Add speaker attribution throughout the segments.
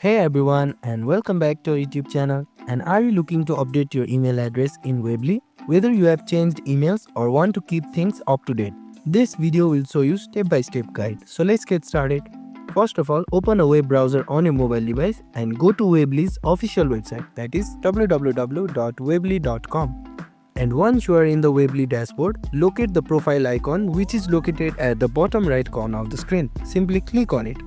Speaker 1: Hey everyone, and welcome back to our YouTube channel. And are you looking to update your email address in Weebly? Whether you have changed emails or want to keep things up to date, this video will show you step-by-step guide. So let's get started. First of all, open a web browser on your mobile device and go to Weebly's official website, that is www.weebly.com. And once you are in the Weebly dashboard, locate the profile icon which is located at the bottom right corner of the screen. Simply click on it.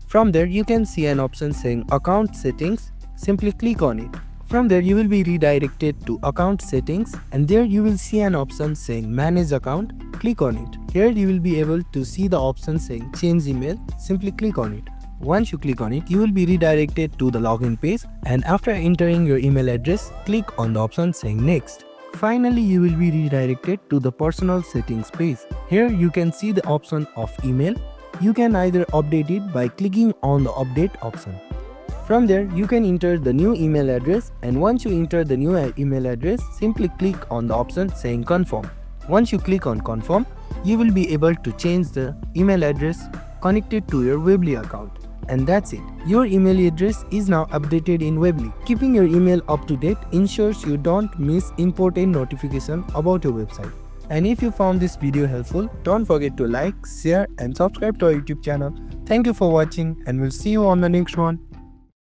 Speaker 1: From there, you can see an option saying Account Settings. Simply click on it. From there, you will be redirected to Account Settings, and there you will see an option saying Manage Account. Click on it. Here you will be able to see the option saying Change Email. Simply click on it. Once you click on it, you will be redirected to the login page, and after entering your email address, click on the option saying Next. Finally, you will be redirected to the Personal Settings page. Here you can see the option of email. You can either update it by clicking on the update option. From there, you can enter the new email address, and once you enter the new email address, simply click on the option saying confirm. Once you click on confirm, you will be able to change the email address connected to your Weebly account. And that's it. Your email address is now updated in Weebly. Keeping your email up to date ensures you don't miss important notifications about your website. And if you found this video helpful, don't forget to like, share and subscribe to our YouTube channel. Thank you for watching, and we'll see you on the next one.